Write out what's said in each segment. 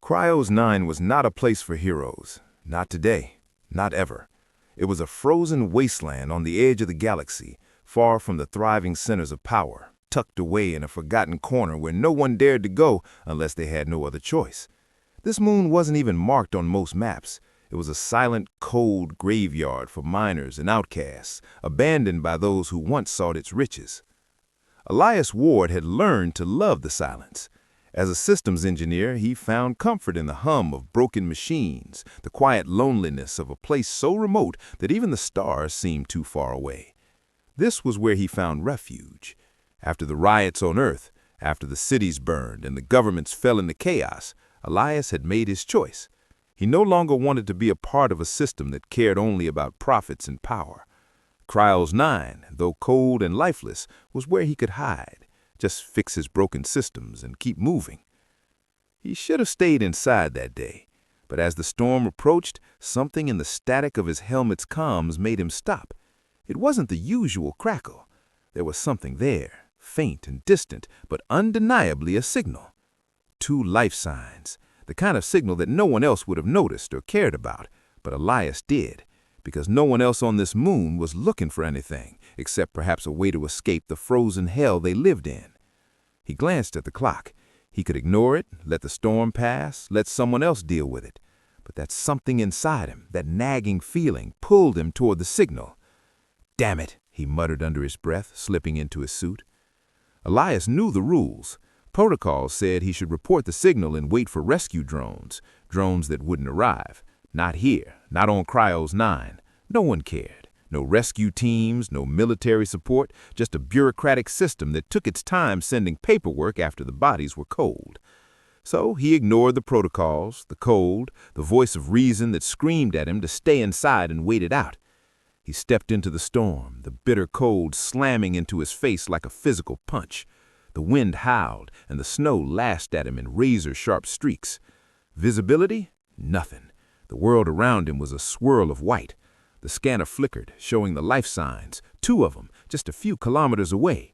Cryos 9 was not a place for heroes. Not today. Not ever. It was a frozen wasteland on the edge of the galaxy, far from the thriving centers of power, tucked away in a forgotten corner where no one dared to go unless they had no other choice. This moon wasn't even marked on most maps. It was a silent, cold graveyard for miners and outcasts, abandoned by those who once sought its riches. Elias Ward had learned to love the silence. As a systems engineer, he found comfort in the hum of broken machines, the quiet loneliness of a place so remote that even the stars seemed too far away. This was where he found refuge. After the riots on Earth, after the cities burned and the governments fell into chaos, Elias had made his choice. He no longer wanted to be a part of a system that cared only about profits and power. Cryos 9, though cold and lifeless, was where he could hide. Just fix his broken systems and keep moving. He should have stayed inside that day, but as the storm approached, something in the static of his helmet's comms made him stop. It wasn't the usual crackle. There was something there, faint and distant, but undeniably a signal. 2 life signs, the kind of signal that no one else would have noticed or cared about, but Elias did, because no one else on this moon was looking for anything, except perhaps a way to escape the frozen hell they lived in. He glanced at the clock. He could ignore it, let the storm pass, let someone else deal with it. But that something inside him, that nagging feeling, pulled him toward the signal. "Damn it," he muttered under his breath, slipping into his suit. Elias knew the rules. Protocols said he should report the signal and wait for rescue drones that wouldn't arrive. Not here, not on Cryos 9. No one cared. No rescue teams, no military support, just a bureaucratic system that took its time sending paperwork after the bodies were cold. So he ignored the protocols, the cold, the voice of reason that screamed at him to stay inside and wait it out. He stepped into the storm, the bitter cold slamming into his face like a physical punch. The wind howled, and the snow lashed at him in razor-sharp streaks. Visibility? Nothing. The world around him was a swirl of white. The scanner flickered, showing the life signs, 2 of them, just a few kilometers away.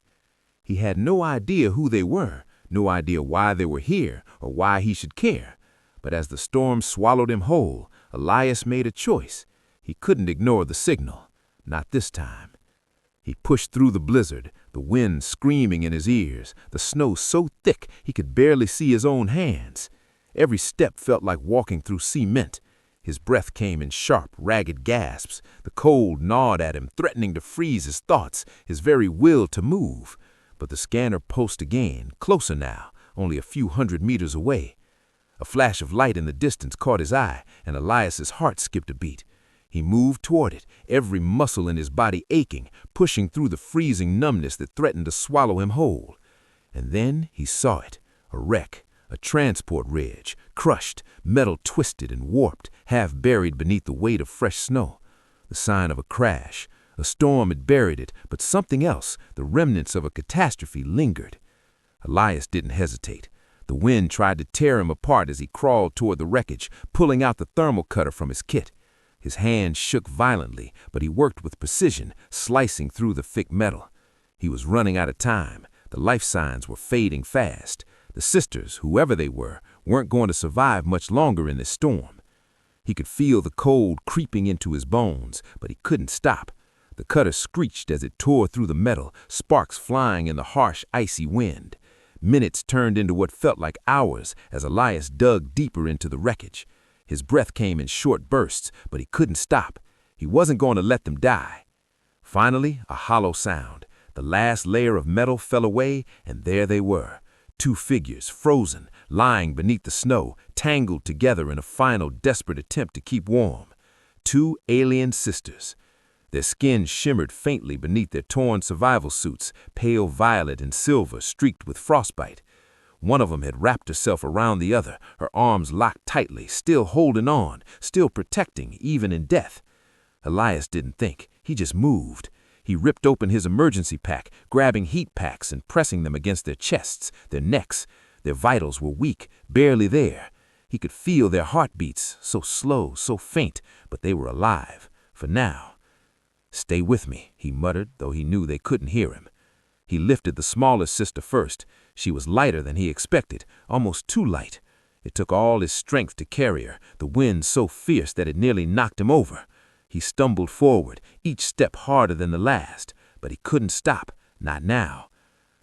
He had no idea who they were, no idea why they were here or why he should care. But as the storm swallowed him whole, Elias made a choice. He couldn't ignore the signal. Not this time. He pushed through the blizzard, the wind screaming in his ears, the snow so thick he could barely see his own hands. Every step felt like walking through cement. His breath came in sharp, ragged gasps. The cold gnawed at him, threatening to freeze his thoughts, his very will to move. But the scanner pulsed again, closer now, only a few hundred meters away. A flash of light in the distance caught his eye, and Elias's heart skipped a beat. He moved toward it, every muscle in his body aching, pushing through the freezing numbness that threatened to swallow him whole. And then he saw it, a wreck. A transport ridge, crushed, metal twisted and warped, half buried beneath the weight of fresh snow. The sign of a crash. A storm had buried it, but something else, the remnants of a catastrophe, lingered. Elias didn't hesitate. The wind tried to tear him apart as he crawled toward the wreckage, pulling out the thermal cutter from his kit. His hand shook violently, but he worked with precision, slicing through the thick metal. He was running out of time. The life signs were fading fast. The sisters, whoever they were, weren't going to survive much longer in this storm. He could feel the cold creeping into his bones, but he couldn't stop. The cutter screeched as it tore through the metal, sparks flying in the harsh, icy wind. Minutes turned into what felt like hours as Elias dug deeper into the wreckage. His breath came in short bursts, but he couldn't stop. He wasn't going to let them die. Finally, a hollow sound. The last layer of metal fell away, and there they were. 2 figures, frozen, lying beneath the snow, tangled together in a final desperate attempt to keep warm. 2 alien sisters. Their skin shimmered faintly beneath their torn survival suits, pale violet and silver streaked with frostbite. One of them had wrapped herself around the other, her arms locked tightly, still holding on, still protecting, even in death. Elias didn't think. He just moved. He ripped open his emergency pack, grabbing heat packs and pressing them against their chests, their necks. Their vitals were weak, barely there. He could feel their heartbeats, so slow, so faint, but they were alive, for now. "Stay with me," he muttered, though he knew they couldn't hear him. He lifted the smallest sister first. She was lighter than he expected, almost too light. It took all his strength to carry her, the wind so fierce that it nearly knocked him over. He stumbled forward, each step harder than the last, but he couldn't stop, not now.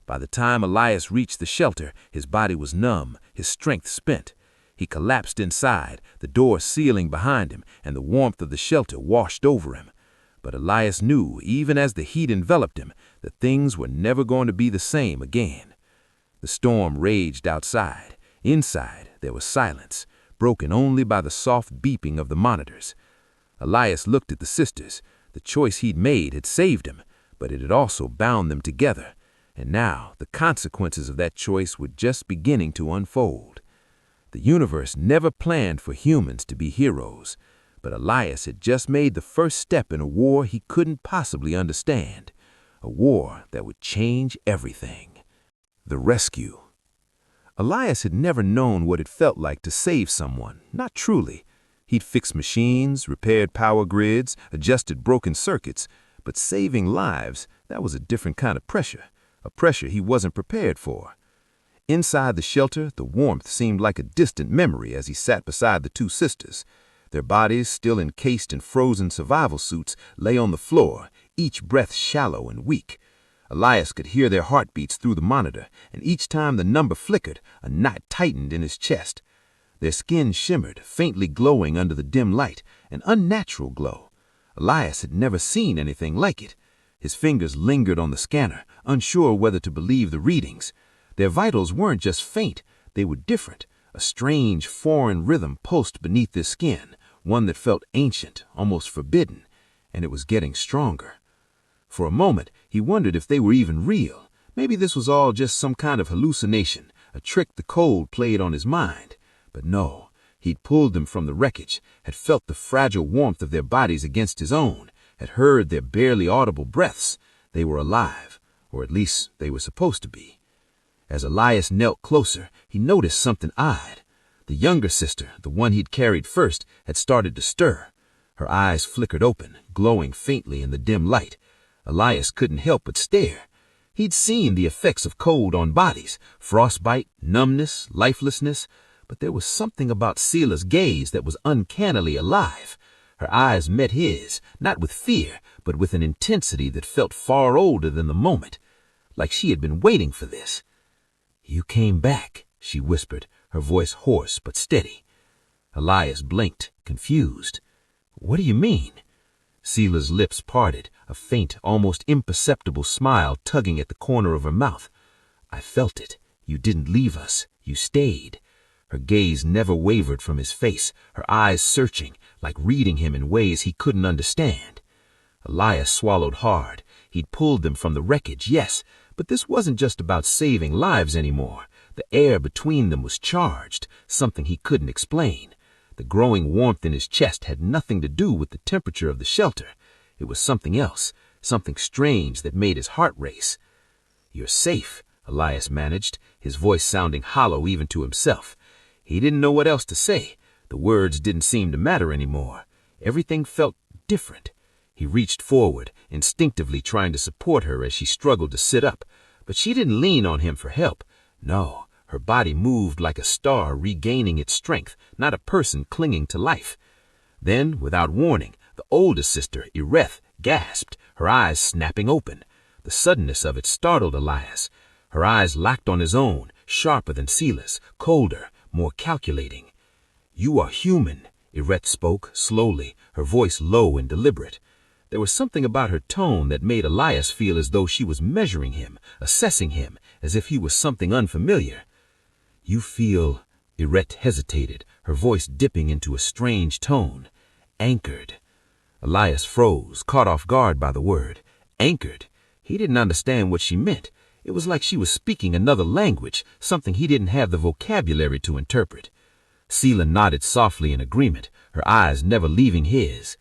By the time Elias reached the shelter, his body was numb, his strength spent. He collapsed inside, the door sealing behind him, and the warmth of the shelter washed over him. But Elias knew, even as the heat enveloped him, that things were never going to be the same again. The storm raged outside. Inside, there was silence, broken only by the soft beeping of the monitors. Elias looked at the sisters. The choice he'd made had saved him, but it had also bound them together. And now, the consequences of that choice were just beginning to unfold. The universe never planned for humans to be heroes, but Elias had just made the first step in a war he couldn't possibly understand. A war that would change everything. The rescue. Elias had never known what it felt like to save someone, not truly. He'd fixed machines, repaired power grids, adjusted broken circuits, but saving lives, that was a different kind of pressure, a pressure he wasn't prepared for. Inside the shelter, the warmth seemed like a distant memory as he sat beside the two sisters. Their bodies, still encased in frozen survival suits, lay on the floor, each breath shallow and weak. Elias could hear their heartbeats through the monitor, and each time the number flickered, a knot tightened in his chest. Their skin shimmered, faintly glowing under the dim light, an unnatural glow. Elias had never seen anything like it. His fingers lingered on the scanner, unsure whether to believe the readings. Their vitals weren't just faint, they were different. A strange, foreign rhythm pulsed beneath their skin, one that felt ancient, almost forbidden, and it was getting stronger. For a moment, he wondered if they were even real. Maybe this was all just some kind of hallucination, a trick the cold played on his mind. But no, he'd pulled them from the wreckage, had felt the fragile warmth of their bodies against his own, had heard their barely audible breaths. They were alive, or at least they were supposed to be. As Elias knelt closer, he noticed something odd. The younger sister, the one he'd carried first, had started to stir. Her eyes flickered open, glowing faintly in the dim light. Elias couldn't help but stare. He'd seen the effects of cold on bodies, frostbite, numbness, lifelessness, but there was something about Sela's gaze that was uncannily alive. Her eyes met his, not with fear, but with an intensity that felt far older than the moment, like she had been waiting for this. "You came back," she whispered, her voice hoarse but steady. Elias blinked, confused. "What do you mean?" Sela's lips parted, a faint, almost imperceptible smile tugging at the corner of her mouth. "I felt it. You didn't leave us. You stayed." Her gaze never wavered from his face, her eyes searching, like reading him in ways he couldn't understand. Elias swallowed hard. He'd pulled them from the wreckage, yes, but this wasn't just about saving lives anymore. The air between them was charged, something he couldn't explain. The growing warmth in his chest had nothing to do with the temperature of the shelter. It was something else, something strange that made his heart race. "You're safe," Elias managed, his voice sounding hollow even to himself. He didn't know what else to say. The words didn't seem to matter anymore. Everything felt different. He reached forward, instinctively trying to support her as she struggled to sit up, but she didn't lean on him for help. No, her body moved like a star regaining its strength, not a person clinging to life. Then, without warning, the oldest sister, Ireth, gasped, her eyes snapping open. The suddenness of it startled Elias. Her eyes locked on his own, sharper than Sela's, colder, more calculating. "You are human," Ireth spoke, slowly, her voice low and deliberate. There was something about her tone that made Elias feel as though she was measuring him, assessing him, as if he was something unfamiliar. "You feel," Ireth hesitated, her voice dipping into a strange tone, "anchored." Elias froze, caught off guard by the word. Anchored. He didn't understand what she meant. It was like she was speaking another language, something he didn't have the vocabulary to interpret. Sela nodded softly in agreement, her eyes never leaving his.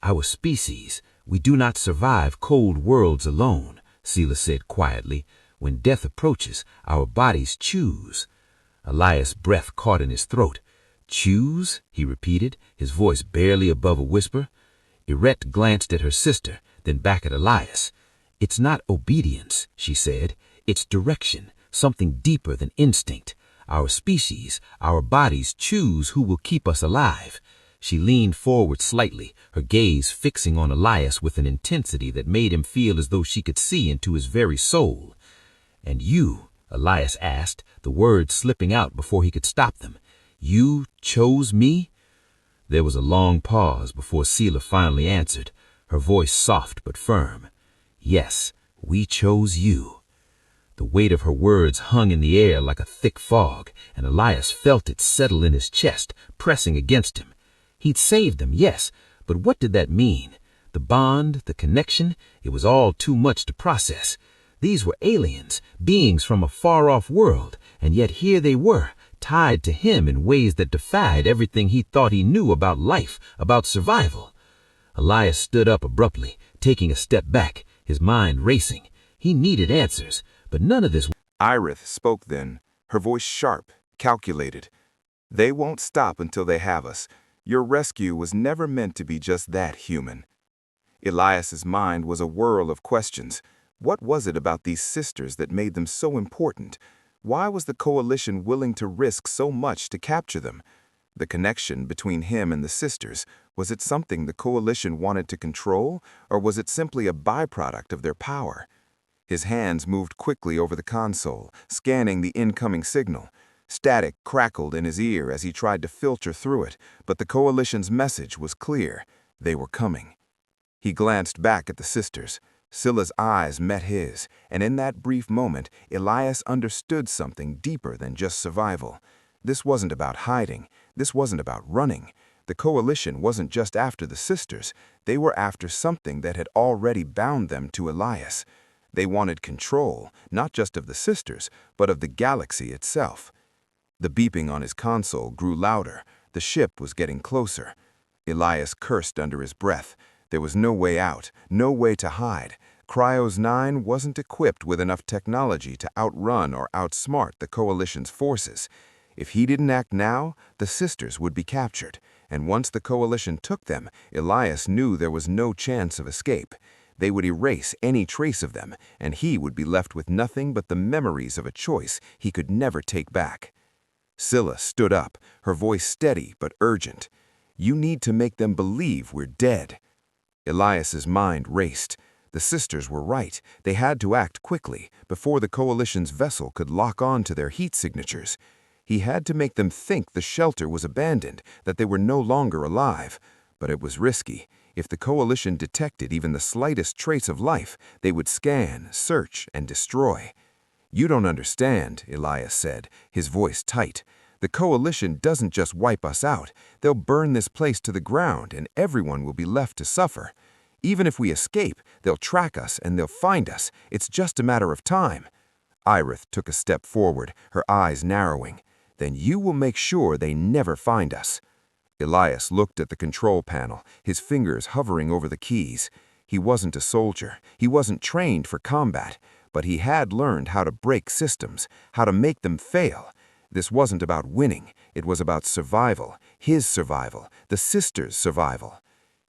"Our species, we do not survive cold worlds alone," Sela said quietly. "When death approaches, our bodies choose." Elias' breath caught in his throat. "Choose?" he repeated, his voice barely above a whisper. Ireth glanced at her sister, then back at Elias. "It's not obedience," she said. "It's direction, something deeper than instinct. our species, our bodies choose who will keep us alive. She leaned forward slightly, her gaze fixing on Elias with an intensity that made him feel as though she could see into his very soul. "And you," Elias asked, the words slipping out before he could stop them, "you chose me?" There was a long pause before Sela finally answered, her voice soft but firm. "Yes, we chose you." The weight of her words hung in the air like a thick fog, and Elias felt it settle in his chest, pressing against him. He'd saved them, yes, but what did that mean? The bond, the connection, it was all too much to process. These were aliens, beings from a far-off world, and yet here they were, tied to him in ways that defied everything he thought he knew about life, about survival. Elias stood up abruptly, taking a step back, his mind racing. He needed answers, but none of this. Irith spoke then, her voice sharp, calculated. "They won't stop until they have us. Your rescue was never meant to be just that human." Elias's mind was a whirl of questions. What was it about these sisters that made them so important? Why was the Coalition willing to risk so much to capture them? The connection between him and the sisters, was it something the Coalition wanted to control, or was it simply a byproduct of their power? His hands moved quickly over the console, scanning the incoming signal. Static crackled in his ear as he tried to filter through it, but the Coalition's message was clear. They were coming. He glanced back at the sisters. Scylla's eyes met his, and in that brief moment, Elias understood something deeper than just survival. This wasn't about hiding. This wasn't about running. The Coalition wasn't just after the sisters. They were after something that had already bound them to Elias. They wanted control, not just of the sisters, but of the galaxy itself. The beeping on his console grew louder. The ship was getting closer. Elias cursed under his breath. There was no way out, no way to hide. Cryos 9 wasn't equipped with enough technology to outrun or outsmart the Coalition's forces. If he didn't act now, the sisters would be captured, and once the Coalition took them, Elias knew there was no chance of escape. They would erase any trace of them, and he would be left with nothing but the memories of a choice he could never take back. Scylla stood up, her voice steady but urgent. "You need to make them believe we're dead." Elias's mind raced. The sisters were right. They had to act quickly, before the Coalition's vessel could lock on to their heat signatures. He had to make them think the shelter was abandoned, that they were no longer alive. But it was risky. If the Coalition detected even the slightest trace of life, they would scan, search, and destroy. "You don't understand," Elias said, his voice tight. "The Coalition doesn't just wipe us out. They'll burn this place to the ground, and everyone will be left to suffer. Even if we escape, they'll track us and they'll find us. It's just a matter of time." Irith took a step forward, her eyes narrowing. "Then you will make sure they never find us." Elias looked at the control panel, his fingers hovering over the keys. He wasn't a soldier. He wasn't trained for combat, but he had learned how to break systems, how to make them fail. This wasn't about winning. It was about survival, his survival, the sisters' survival.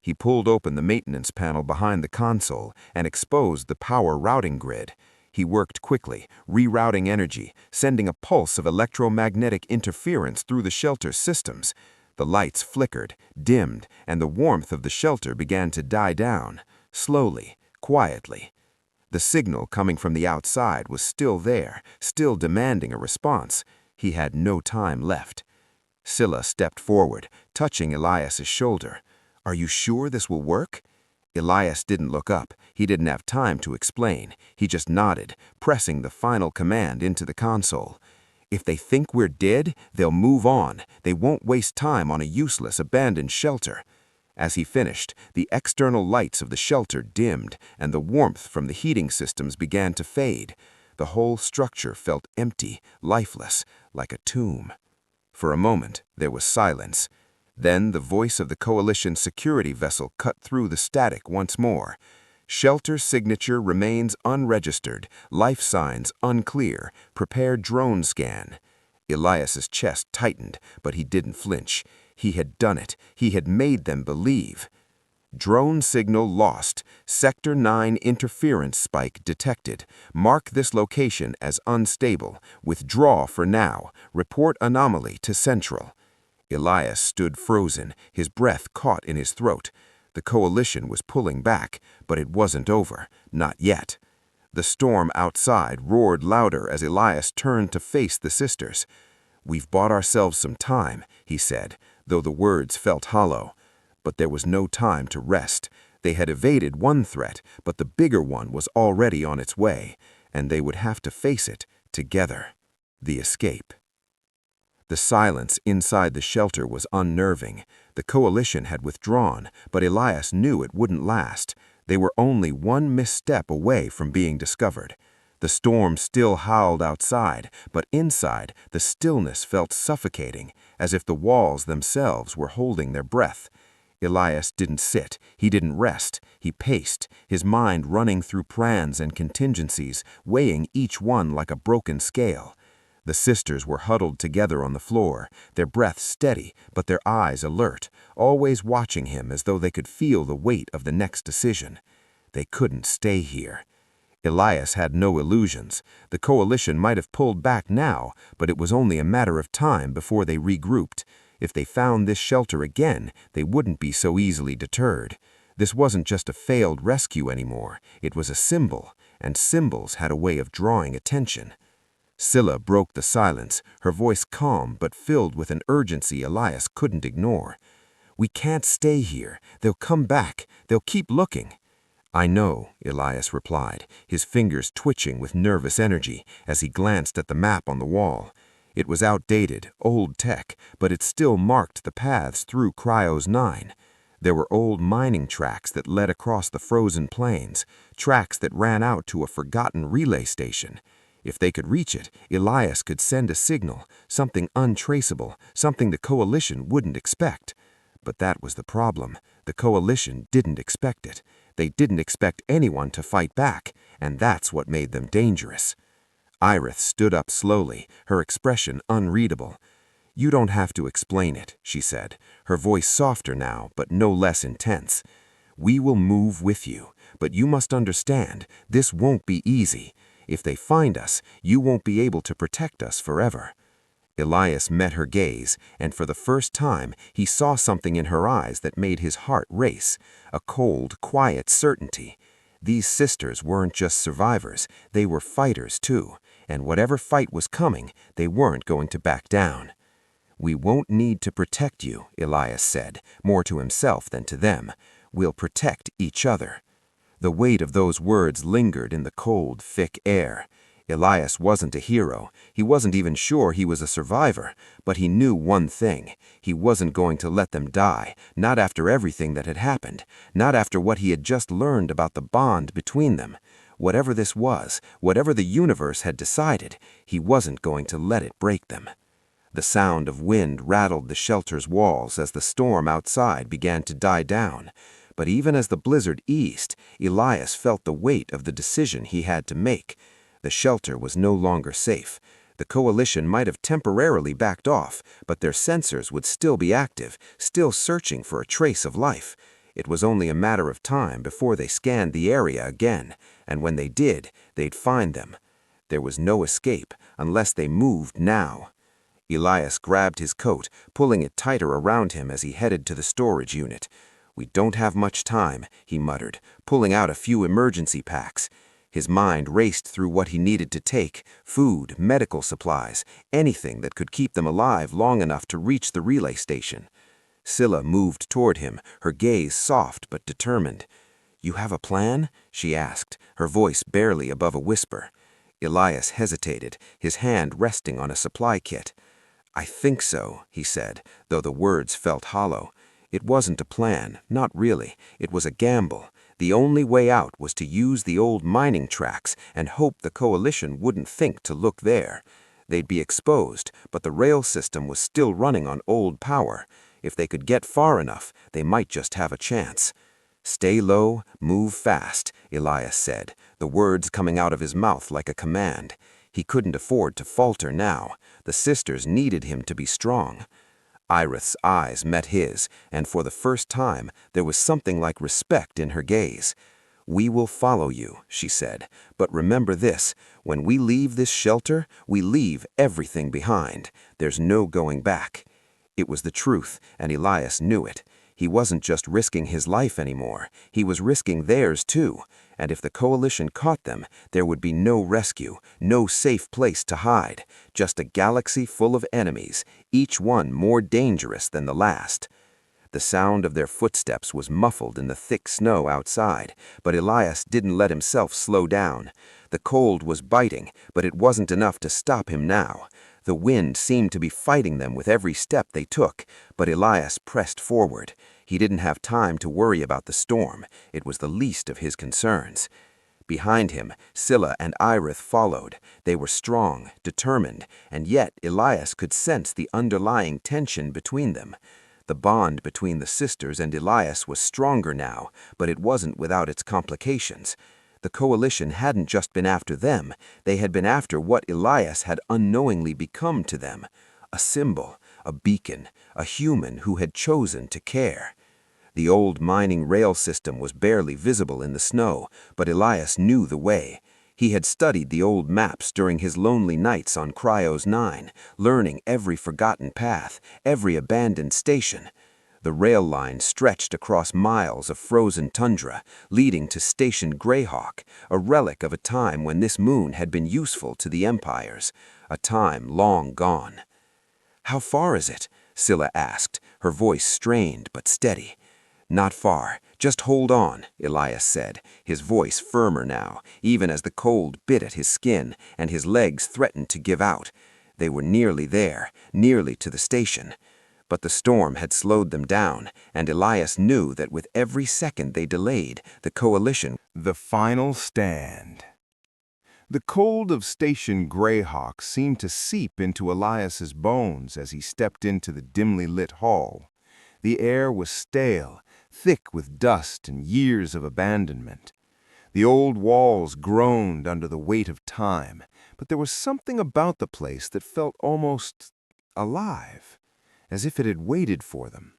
He pulled open the maintenance panel behind the console and exposed the power routing grid. He worked quickly, rerouting energy, sending a pulse of electromagnetic interference through the shelter systems. The lights flickered, dimmed, and the warmth of the shelter began to die down, slowly, quietly. The signal coming from the outside was still there, still demanding a response. He had no time left. Scylla stepped forward, touching Elias's shoulder. "Are you sure this will work?" Elias didn't look up. He didn't have time to explain. He just nodded, pressing the final command into the console. "If they think we're dead, they'll move on. They won't waste time on a useless, abandoned shelter." As he finished, the external lights of the shelter dimmed, and the warmth from the heating systems began to fade. The whole structure felt empty, lifeless, like a tomb. For a moment, there was silence. Then the voice of the Coalition security vessel cut through the static once more. "Shelter signature remains unregistered. Life signs unclear. Prepare drone scan." Elias's chest tightened, but he didn't flinch. He had done it. He had made them believe. Drone signal lost. Sector 9 interference spike detected. Mark this location as unstable. Withdraw for now. Report anomaly to Central. Elias stood frozen, his breath caught in his throat. The coalition was pulling back, but it wasn't over. Not yet. The storm outside roared louder as Elias turned to face the sisters. "We've bought ourselves some time," he said, though the words felt hollow. But there was no time to rest. They had evaded one threat, but the bigger one was already on its way, and they would have to face it together. The escape. The silence inside the shelter was unnerving. The coalition had withdrawn, but Elias knew it wouldn't last. They were only one misstep away from being discovered. The storm still howled outside, but inside, the stillness felt suffocating, as if the walls themselves were holding their breath. Elias didn't sit, he didn't rest, he paced, his mind running through plans and contingencies, weighing each one like a broken scale. The sisters were huddled together on the floor, their breath steady, but their eyes alert, always watching him as though they could feel the weight of the next decision. They couldn't stay here. Elias had no illusions. The coalition might have pulled back now, but it was only a matter of time before they regrouped. If they found this shelter again, they wouldn't be so easily deterred. This wasn't just a failed rescue anymore. It was a symbol, and symbols had a way of drawing attention. Scylla broke the silence, her voice calm but filled with an urgency Elias couldn't ignore. "We can't stay here. They'll come back. They'll keep looking." "I know," Elias replied, his fingers twitching with nervous energy as he glanced at the map on the wall. It was outdated, old tech, but it still marked the paths through Cryos 9. There were old mining tracks that led across the frozen plains, tracks that ran out to a forgotten relay station. If they could reach it, Elias could send a signal, something untraceable, something the coalition wouldn't expect. But that was the problem. The coalition didn't expect it. They didn't expect anyone to fight back, and that's what made them dangerous. Iris stood up slowly, her expression unreadable. "You don't have to explain it," she said, her voice softer now, but no less intense. "We will move with you, but you must understand, this won't be easy. If they find us, you won't be able to protect us forever." Elias met her gaze, and for the first time, he saw something in her eyes that made his heart race, a cold, quiet certainty. These sisters weren't just survivors, they were fighters too, and whatever fight was coming, they weren't going to back down. "We won't need to protect you," Elias said, more to himself than to them. "We'll protect each other." The weight of those words lingered in the cold, thick air. Elias wasn't a hero. He wasn't even sure he was a survivor, but he knew one thing. He wasn't going to let them die, not after everything that had happened, not after what he had just learned about the bond between them. Whatever this was, whatever the universe had decided, he wasn't going to let it break them. The sound of wind rattled the shelter's walls as the storm outside began to die down. But even as the blizzard eased, Elias felt the weight of the decision he had to make. The shelter was no longer safe. The coalition might have temporarily backed off, but their sensors would still be active, still searching for a trace of life. It was only a matter of time before they scanned the area again, and when they did, they'd find them. There was no escape unless they moved now. Elias grabbed his coat, pulling it tighter around him as he headed to the storage unit. "We don't have much time," he muttered, pulling out a few emergency packs. His mind raced through what he needed to take: food, medical supplies, anything that could keep them alive long enough to reach the relay station. Scylla moved toward him, her gaze soft but determined. "You have a plan?" she asked, her voice barely above a whisper. Elias hesitated, his hand resting on a supply kit. "I think so," he said, though the words felt hollow. It wasn't a plan, not really. It was a gamble. The only way out was to use the old mining tracks and hope the coalition wouldn't think to look there. They'd be exposed, but the rail system was still running on old power. If they could get far enough, they might just have a chance. "Stay low, move fast," Elias said, the words coming out of his mouth like a command. He couldn't afford to falter now. The sisters needed him to be strong. Irith's eyes met his, and for the first time there was something like respect in her gaze. "We will follow you," she said, "but remember this, when we leave this shelter, we leave everything behind. There's no going back." It was the truth, and Elias knew it. He wasn't just risking his life anymore, he was risking theirs too, and if the coalition caught them, there would be no rescue, no safe place to hide, just a galaxy full of enemies, each one more dangerous than the last. The sound of their footsteps was muffled in the thick snow outside, but Elias didn't let himself slow down. The cold was biting, but it wasn't enough to stop him now. The wind seemed to be fighting them with every step they took, but Elias pressed forward. He didn't have time to worry about the storm. It was the least of his concerns. Behind him, Scylla and Irith followed. They were strong, determined, and yet Elias could sense the underlying tension between them. The bond between the sisters and Elias was stronger now, but it wasn't without its complications. The coalition hadn't just been after them, they had been after what Elias had unknowingly become to them. A symbol, a beacon, a human who had chosen to care. The old mining rail system was barely visible in the snow, but Elias knew the way. He had studied the old maps during his lonely nights on Cryos 9, learning every forgotten path, every abandoned station. The rail line stretched across miles of frozen tundra, leading to Station Greyhawk, a relic of a time when this moon had been useful to the empires, a time long gone. "How far is it?" Scylla asked, her voice strained but steady. "Not far. Just hold on," Elias said, his voice firmer now, even as the cold bit at his skin and his legs threatened to give out. They were nearly there, nearly to the station. But the storm had slowed them down, and Elias knew that with every second they delayed, the coalition. The final stand. The cold of Station Greyhawk seemed to seep into Elias's bones as he stepped into the dimly lit hall. The air was stale, thick with dust and years of abandonment. The old walls groaned under the weight of time, but there was something about the place that felt almost alive, as if it had waited for them.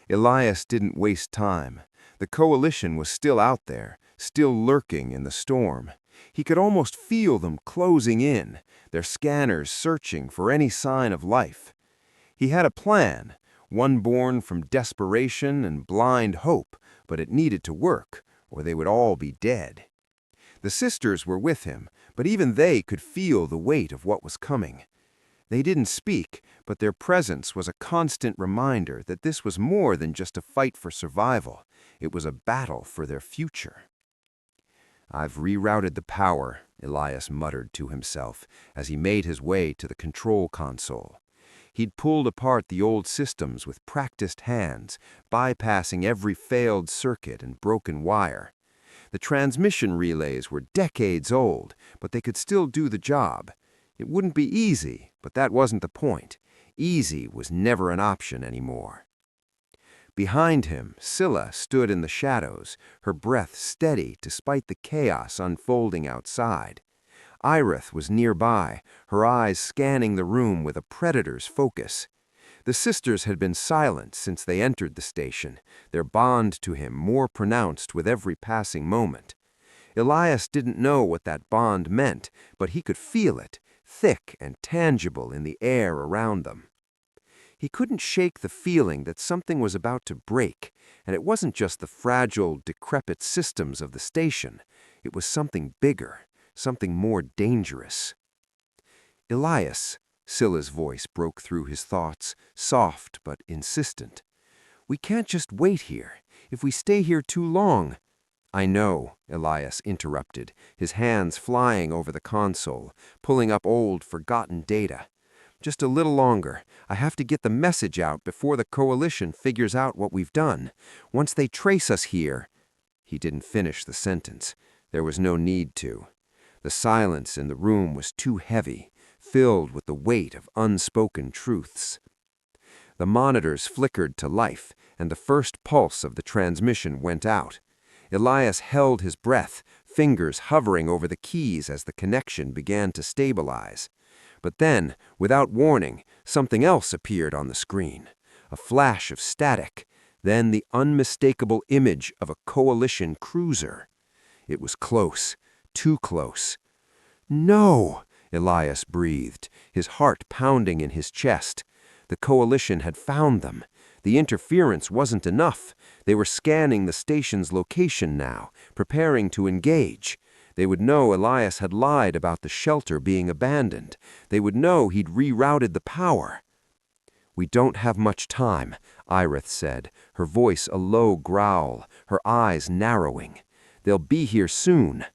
Elias didn't waste time. The coalition was still out there, still lurking in the storm. He could almost feel them closing in, their scanners searching for any sign of life. He had a plan, one born from desperation and blind hope, but it needed to work, or they would all be dead. The sisters were with him, but even they could feel the weight of what was coming. They didn't speak, but their presence was a constant reminder that this was more than just a fight for survival. It was a battle for their future. "I've rerouted the power," Elias muttered to himself as he made his way to the control console. He'd pulled apart the old systems with practiced hands, bypassing every failed circuit and broken wire. The transmission relays were decades old, but they could still do the job. It wouldn't be easy, but that wasn't the point. Easy was never an option anymore. Behind him, Scylla stood in the shadows, her breath steady despite the chaos unfolding outside. Irith was nearby, her eyes scanning the room with a predator's focus. The sisters had been silent since they entered the station, their bond to him more pronounced with every passing moment. Elias didn't know what that bond meant, but he could feel it, thick and tangible in the air around them. He couldn't shake the feeling that something was about to break, and it wasn't just the fragile, decrepit systems of the station. It was something bigger, something more dangerous. "Elias," Scylla's voice broke through his thoughts, soft but insistent. "We can't just wait here. If we stay here too long—" "I know," Elias interrupted, his hands flying over the console, pulling up old, forgotten data. "Just a little longer. I have to get the message out before the coalition figures out what we've done. Once they trace us here—" He didn't finish the sentence. There was no need to. The silence in the room was too heavy, filled with the weight of unspoken truths. The monitors flickered to life, and the first pulse of the transmission went out. Elias held his breath, fingers hovering over the keys as the connection began to stabilize. But then, without warning, something else appeared on the screen. A flash of static, then the unmistakable image of a coalition cruiser. It was close, too close. "No!" Elias breathed, his heart pounding in his chest. The coalition had found them. The interference wasn't enough. They were scanning the station's location now, preparing to engage. They would know Elias had lied about the shelter being abandoned. They would know he'd rerouted the power. "We don't have much time," Irith said, her voice a low growl, her eyes narrowing. "They'll be here soon."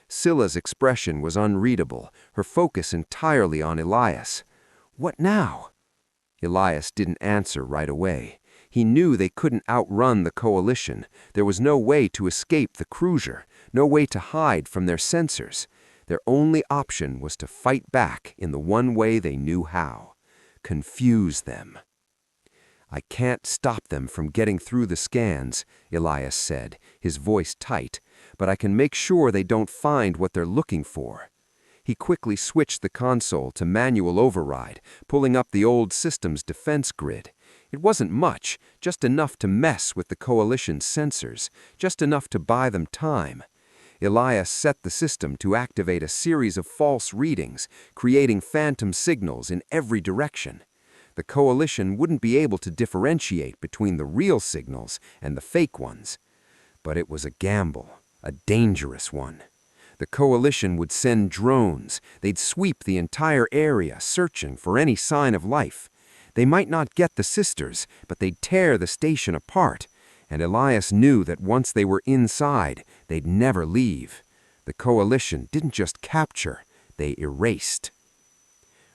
Scylla's expression was unreadable, her focus entirely on Elias. "What now?" Elias didn't answer right away. He knew they couldn't outrun the coalition. There was no way to escape the cruiser, no way to hide from their sensors. Their only option was to fight back in the one way they knew how: confuse them. "I can't stop them from getting through the scans," Elias said, his voice tight, "but I can make sure they don't find what they're looking for." He quickly switched the console to manual override, pulling up the old system's defense grid. It wasn't much, just enough to mess with the coalition's sensors, just enough to buy them time. Elias set the system to activate a series of false readings, creating phantom signals in every direction. The coalition wouldn't be able to differentiate between the real signals and the fake ones. But it was a gamble, a dangerous one. The coalition would send drones. They'd sweep the entire area, searching for any sign of life. They might not get the sisters, but they'd tear the station apart. And Elias knew that once they were inside, they'd never leave. The coalition didn't just capture, they erased.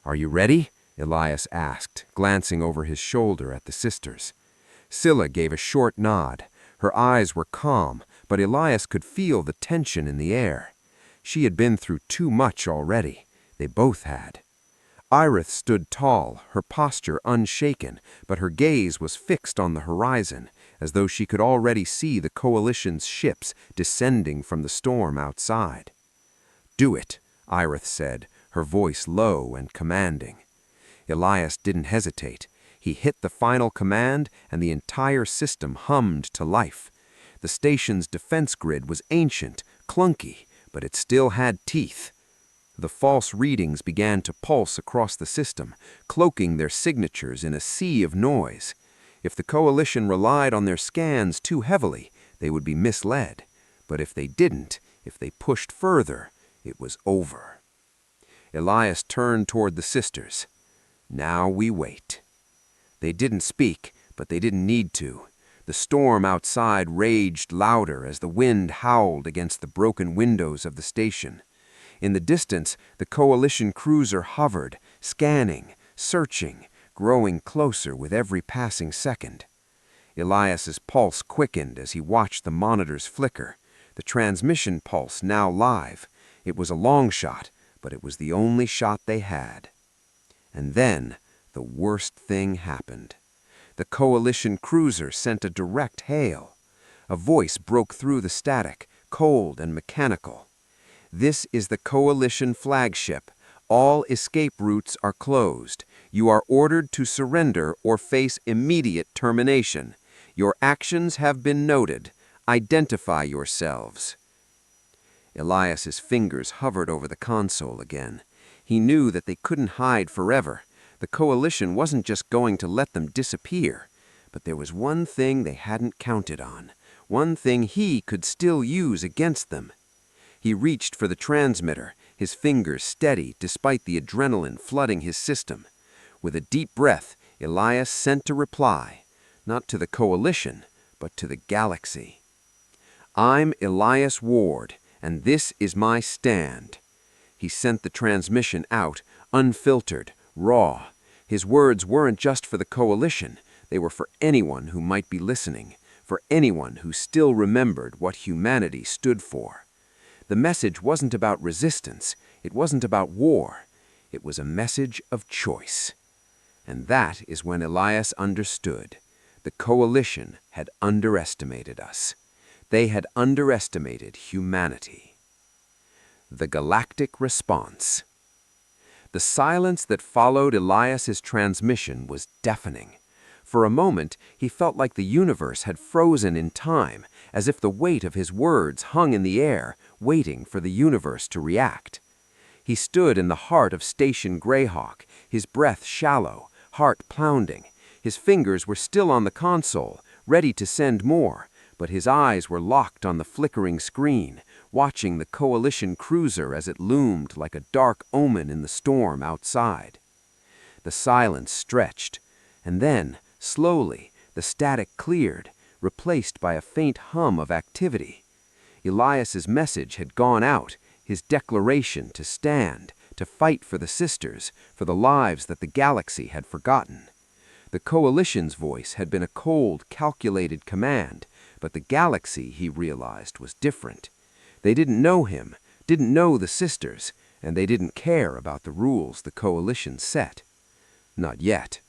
"Are you ready?" Elias asked, glancing over his shoulder at the sisters. Scylla gave a short nod. Her eyes were calm, but Elias could feel the tension in the air. She had been through too much already. They both had. Irith stood tall, her posture unshaken, but her gaze was fixed on the horizon, as though she could already see the coalition's ships descending from the storm outside. "Do it," Irith said, her voice low and commanding. Elias didn't hesitate. He hit the final command, and the entire system hummed to life. The station's defense grid was ancient, clunky, but it still had teeth. The false readings began to pulse across the system, cloaking their signatures in a sea of noise. If the coalition relied on their scans too heavily, they would be misled. But if they didn't, if they pushed further, it was over. Elias turned toward the sisters. "Now we wait." They didn't speak, but they didn't need to. The storm outside raged louder as the wind howled against the broken windows of the station. In the distance, the coalition cruiser hovered, scanning, searching, growing closer with every passing second. Elias's pulse quickened as he watched the monitors flicker, the transmission pulse now live. It was a long shot, but it was the only shot they had. And then, the worst thing happened. The coalition cruiser sent a direct hail. A voice broke through the static, cold and mechanical. "This is the coalition flagship. All escape routes are closed. You are ordered to surrender or face immediate termination. Your actions have been noted. Identify yourselves." Elias's fingers hovered over the console again. He knew that they couldn't hide forever. The coalition wasn't just going to let them disappear. But there was one thing they hadn't counted on, one thing he could still use against them. He reached for the transmitter, his fingers steady despite the adrenaline flooding his system. With a deep breath, Elias sent a reply, not to the coalition, but to the galaxy. "I'm Elias Ward, and this is my stand." He sent the transmission out, unfiltered, raw. His words weren't just for the coalition. They were for anyone who might be listening, for anyone who still remembered what humanity stood for. The message wasn't about resistance. It wasn't about war. It was a message of choice. And that is when Elias understood. The coalition had underestimated us. They had underestimated humanity. The Galactic Response. The silence that followed Elias's transmission was deafening. For a moment, he felt like the universe had frozen in time, as if the weight of his words hung in the air, waiting for the universe to react. He stood in the heart of Station Greyhawk, his breath shallow, heart pounding. His fingers were still on the console, ready to send more, but his eyes were locked on the flickering screen, watching the Coalition cruiser as it loomed like a dark omen in the storm outside. The silence stretched, and then, slowly, the static cleared, replaced by a faint hum of activity. Elias's message had gone out, his declaration to stand, to fight for the sisters, for the lives that the galaxy had forgotten. The Coalition's voice had been a cold, calculated command, but the galaxy, he realized, was different. They didn't know him, didn't know the sisters, and they didn't care about the rules the Coalition set. Not yet.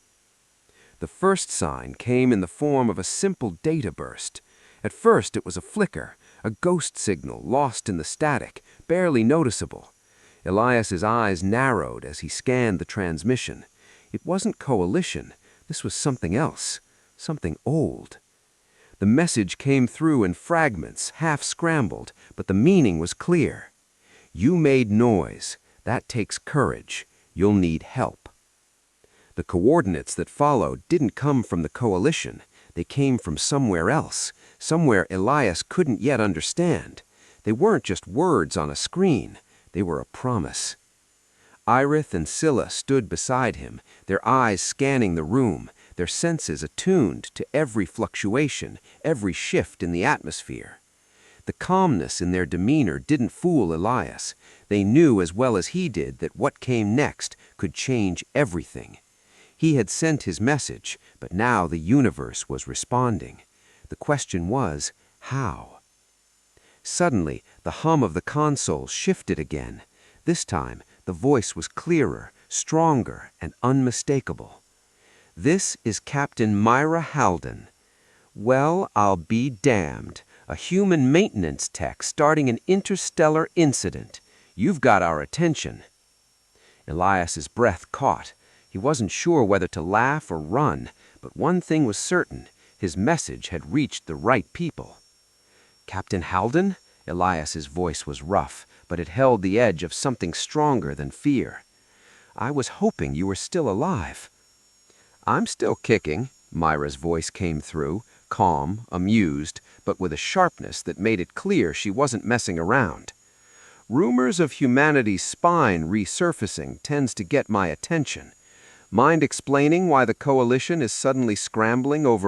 The first sign came in the form of a simple data burst. At first it was a flicker, a ghost signal lost in the static, barely noticeable. Elias's eyes narrowed as he scanned the transmission. It wasn't Coalition. This was something else, something old. The message came through in fragments, half scrambled, but the meaning was clear. You made noise. That takes courage. You'll need help. The coordinates that followed didn't come from the Coalition. They came from somewhere else, somewhere Elias couldn't yet understand. They weren't just words on a screen. They were a promise. Irith and Scylla stood beside him, their eyes scanning the room, their senses attuned to every fluctuation, every shift in the atmosphere. The calmness in their demeanor didn't fool Elias. They knew as well as he did that what came next could change everything. He had sent his message, but now the universe was responding. The question was, how? Suddenly, the hum of the console shifted again. This time, the voice was clearer, stronger, and unmistakable. This is Captain Myra Halden. Well, I'll be damned. A human maintenance tech starting an interstellar incident. You've got our attention. Elias's breath caught. He wasn't sure whether to laugh or run, but one thing was certain. His message had reached the right people. Captain Halden? Elias's voice was rough, but it held the edge of something stronger than fear. I was hoping you were still alive. I'm still kicking, Myra's voice came through, calm, amused, but with a sharpness that made it clear she wasn't messing around. Rumors of humanity's spine resurfacing tends to get my attention. Mind explaining why the Coalition is suddenly scrambling over